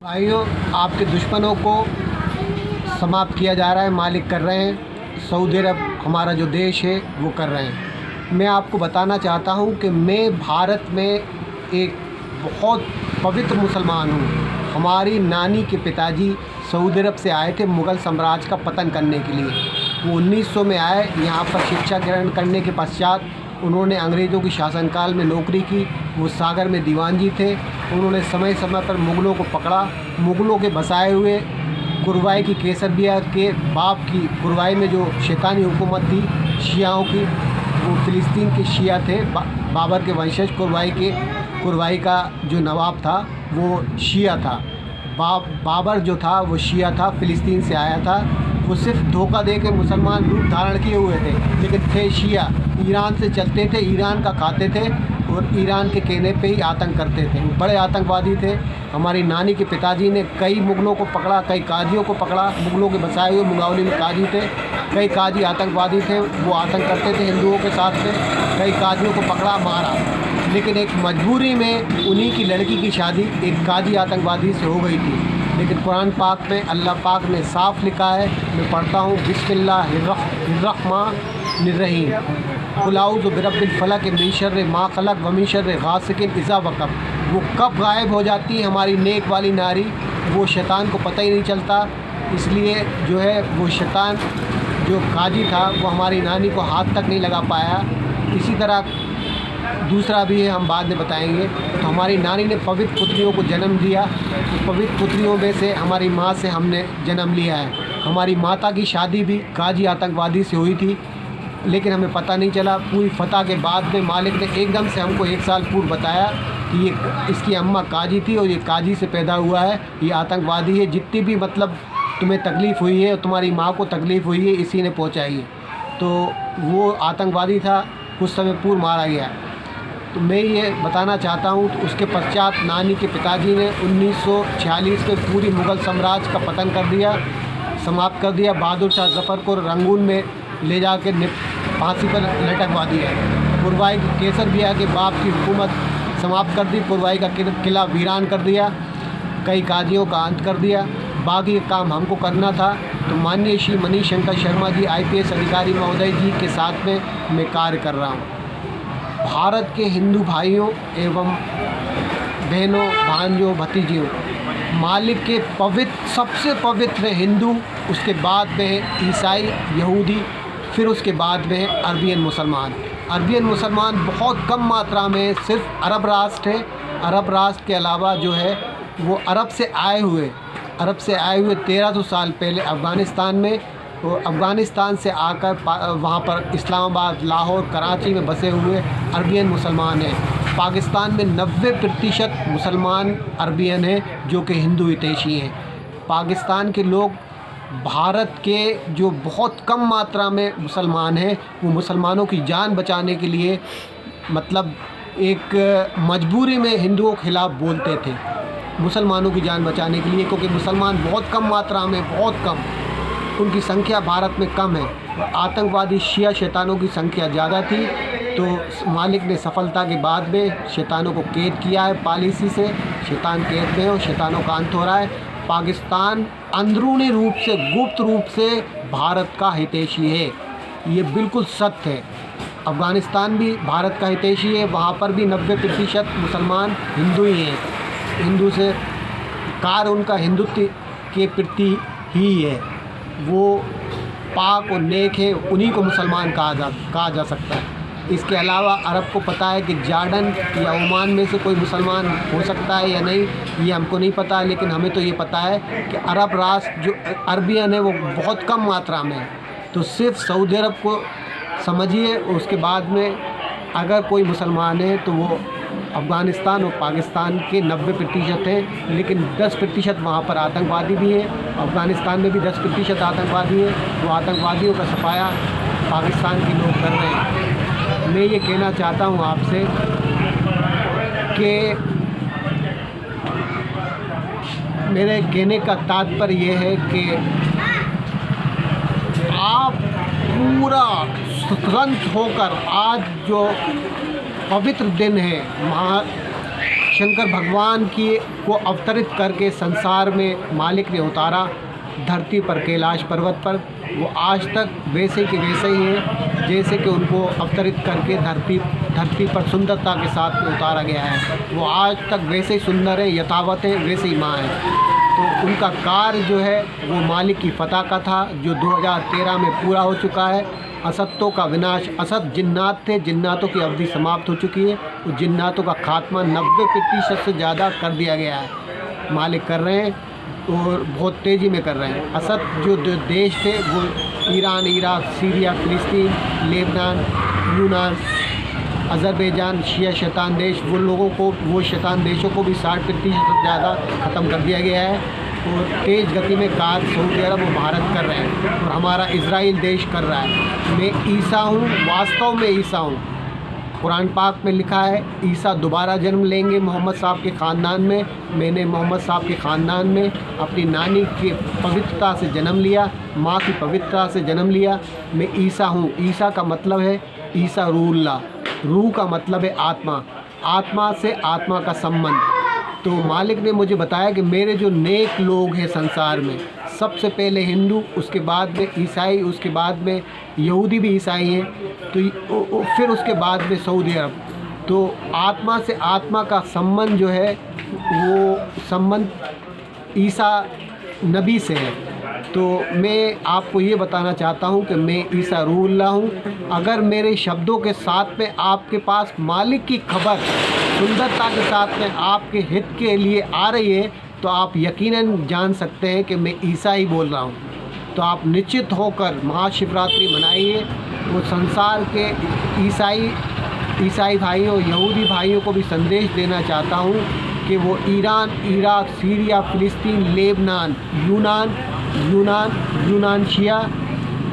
भाइयों, आपके दुश्मनों को समाप्त किया जा रहा है, मालिक कर रहे हैं। सऊदी अरब हमारा जो देश है वो कर रहे हैं। मैं आपको बताना चाहता हूं कि मैं भारत में एक बहुत पवित्र मुसलमान हूं। हमारी नानी के पिताजी सऊदी अरब से आए थे मुग़ल साम्राज्य का पतन करने के लिए। वो 1900 में आए। यहाँ पर शिक्षा ग्रहण करने के पश्चात उन्होंने अंग्रेज़ों की शासनकाल में नौकरी की। वो सागर में दीवान जी थे। उन्होंने समय समय पर मुग़लों को पकड़ा। मुग़लों के बसाए हुए कुरवाई की केसरिया के बाप की कुरवाई में जो शैतानी हुकूमत थी शियाओं की, वो फ़िलिस्तीन के शिया थे। बाबर के वंशज कुरवाई का जो नवाब था वो शिया था। बाबर जो था वो शिया था, फ़िलिस्तीन से आया था। वो सिर्फ धोखा दे के मुसलमान रूप धारण किए हुए थे, लेकिन थे शिया। ईरान से चलते थे, ईरान का खाते थे और ईरान के कहने पे ही आतंक करते थे। वो बड़े आतंकवादी थे। हमारी नानी के पिताजी ने कई मुग़लों को पकड़ा, कई काजियों को पकड़ा। मुग़लों के बसाए हुए मुगावली में काजी थे। कई काजी आतंकवादी थे, वो आतंक करते थे हिंदुओं के साथ में। कई काजियों को पकड़ा, मारा। लेकिन एक मजबूरी में उन्हीं की लड़की की शादी एक काजी आतंकवादी से हो गई थी। लेकिन कुरान पाक में अल्लाह पाक ने साफ़ लिखा है, मैं पढ़ता हूँ, बिस्मिल्लाहिर्रहमानिर्रहीम, कुल औज़ु बिरब्बिल फलक मिन शर्रि मा खलक़ व मिन शर्रि गासिकिन इज़ा वक़ब। वो कब गायब हो जाती है हमारी नेक वाली नारी, वो शैतान को पता ही नहीं चलता। इसलिए जो है वो शैतान जो काजी था वो हमारी नानी को हाथ तक नहीं लगा पाया। इसी तरह दूसरा भी है, हम बाद में बताएंगे। तो हमारी नानी ने पवित्र पुत्रियों को जन्म दिया। तो पवित्र पुत्रियों में से हमारी माँ से हमने जन्म लिया है। हमारी माता की शादी भी काजी आतंकवादी से हुई थी, लेकिन हमें पता नहीं चला। पूरी फतह के बाद में मालिक ने एकदम से हमको 1 साल पूर्व बताया कि ये इसकी अम्मा काजी थी और ये काजी से पैदा हुआ है, ये आतंकवादी है। जितनी भी तुम्हें तकलीफ़ हुई है, तुम्हारी माँ को तकलीफ़ हुई है, इसी ने पहुँचाई है। तो वो आतंकवादी था, कुछ समय पूर्व मारा गया। तो मैं ये बताना चाहता हूँ, तो उसके पश्चात नानी के पिताजी ने 1946 में पूरी मुग़ल साम्राज्य का पतन कर दिया, समाप्त कर दिया। बहादुर शाह ज़फ़र को रंगून में ले जाकर फांसी पर लटकवा दिया। कुरवाई की केसरिया के बाप की हुकूमत समाप्त कर दी। कुरवाई का किला वीरान कर दिया। कई काजियों का अंत कर दिया। बाकी काम हमको करना था। तो माननीय श्री मणिशंकर शर्मा जी IPS अधिकारी महोदय जी के साथ में मैं कार्य कर रहा हूँ। भारत के हिंदू भाइयों एवं बहनों, भांजों, भतीजियों, मालिक के सबसे पवित्र हिंदू, उसके बाद में है ईसाई, यहूदी, फिर उसके बाद में है अरबियन मुसलमान। अरबियन मुसलमान बहुत कम मात्रा में सिर्फ अरब राष्ट्र है। अरब राष्ट्र के अलावा जो है वो अरब से आए हुए 1300 साल पहले अफ़गानिस्तान में, तो अफ़गानिस्तान से आकर वहाँ पर इस्लामाबाद, लाहौर, कराची में बसे हुए अरबियन मुसलमान हैं। पाकिस्तान में 90% मुसलमान अरबियन हैं जो कि हिंदू हितैषी हैं। पाकिस्तान के लोग भारत के जो बहुत कम मात्रा में मुसलमान हैं, वो मुसलमानों की जान बचाने के लिए एक मजबूरी में हिंदुओं के ख़िलाफ़ बोलते थे, मुसलमानों की जान बचाने के लिए, क्योंकि मुसलमान बहुत कम मात्रा में, बहुत कम, उनकी संख्या भारत में कम है। आतंकवादी शिया शैतानों की संख्या ज़्यादा थी। तो मालिक ने सफलता के बाद में शैतानों को कैद किया है। पॉलिसी से शैतान कैद में और शैतानों का अंत हो रहा है। पाकिस्तान अंदरूनी रूप से, गुप्त रूप से भारत का हितैषी है, ये बिल्कुल सत्य है। अफ़गानिस्तान भी भारत का हितैषी है, वहाँ पर भी 90% मुसलमान हिंदू ही हैं। हिंदू से कार्य उनका हिंदुत्व के प्रति ही है, वो पाक और नेक है, उन्हीं को मुसलमान कहा जा सकता है। इसके अलावा अरब को पता है कि जॉर्डन या ओमान में से कोई मुसलमान हो सकता है या नहीं, ये हमको नहीं पता, लेकिन हमें तो ये पता है कि अरब राष्ट्र जो अरबियन है वो बहुत कम मात्रा में है। तो सिर्फ सऊदी अरब को समझिए। उसके बाद में अगर कोई मुसलमान है तो वो अफ़गानिस्तान और पाकिस्तान के 90% हैं, लेकिन 10% वहाँ पर आतंकवादी भी हैं। अफ़गानिस्तान में भी 10% आतंकवादी हैं। वो आतंकवादियों का सफाया पाकिस्तान के लोग कर रहे हैं। मैं ये कहना चाहता हूँ आपसे कि मेरे कहने का तात्पर्य ये है कि आप पूरा स्वतंत्र होकर, आज जो पवित्र दिन है शंकर भगवान की को अवतरित करके संसार में मालिक ने उतारा धरती पर, कैलाश पर्वत पर, वो आज तक वैसे के वैसे ही हैं जैसे कि उनको अवतरित करके धरती पर सुंदरता के साथ में उतारा गया है। वो आज तक वैसे ही सुंदर है, यथावत है, वैसे ही माँ है। तो उनका कार्य जो है वो मालिक की फतह का था, जो 2013 में पूरा हो चुका है। असत्यों का विनाश, असत जिन्नात थे, जिन्नातों की अवधि समाप्त हो चुकी है। उस जिन्नातों का खात्मा 90% से ज़्यादा कर दिया गया है। मालिक कर रहे हैं और बहुत तेज़ी में कर रहे हैं। असद जो देश थे वो ईरान, इराक, सीरिया, फ़िलिस्तीन, लेबनान, यूनान, अज़रबैजान, शिया शैतान देश, वो लोगों को, वो शैतान देशों को भी 60% से ज़्यादा ख़त्म कर दिया गया है। और तेज़ गति में कार्य सऊदी अरब और भारत कर रहे हैं और हमारा इज़राइल देश कर रहा है। मैं ईसा हूँ, वास्तव में ईसा हूँ। कुरान पाक में लिखा है ईसा दोबारा जन्म लेंगे मोहम्मद साहब के ख़ानदान में। मैंने मोहम्मद साहब के ख़ानदान में अपनी नानी की पवित्रता से जन्म लिया, माँ की पवित्रता से जन्म लिया। मैं ईसा हूँ। ईसा का मतलब है ईसा रूहुल्लाह, रूह का मतलब है आत्मा, आत्मा से आत्मा का संबंध। तो मालिक ने मुझे बताया कि मेरे जो नेक लोग हैं संसार में, सबसे पहले हिंदू, उसके बाद में ईसाई, उसके बाद में यहूदी भी ईसाई हैं, तो फिर उसके बाद में सऊदी अरब। तो आत्मा से आत्मा का संबंध जो है वो संबंध ईसा नबी से है। तो मैं आपको ये बताना चाहता हूँ कि मैं ईसा रूहुल्लाह हूँ। अगर मेरे शब्दों के साथ में आपके पास मालिक की खबर सुंदरता के साथ में आपके हित के लिए आ रही है तो आप यकीनन जान सकते हैं कि मैं ईसा ही बोल रहा हूँ। तो आप निश्चित होकर महाशिवरात्रि मनाइए। वो संसार के ईसाई भाइयों, यहूदी भाइयों को भी संदेश देना चाहता हूँ कि वो ईरान, इराक, सीरिया, फ़िलिस्तीन, लेबनान, यूनान शिया,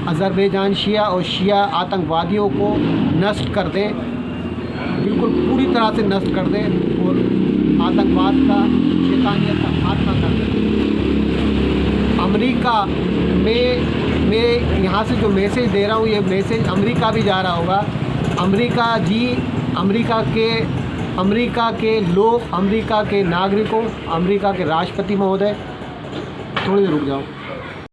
अज़रबैजान शिया और शिया आतंकवादियों को नष्ट कर दें, बिल्कुल पूरी तरह से नष्ट कर दें और आतंकवाद का, शैतानियत का खात्मा कर दें। अमेरिका में मैं यहाँ से जो मैसेज दे रहा हूँ, ये मैसेज अमेरिका भी जा रहा होगा। अमेरिका जी, अमेरिका के लोग, अमेरिका के नागरिकों, अमेरिका के राष्ट्रपति महोदय, थोड़ी देर रुक जाओ।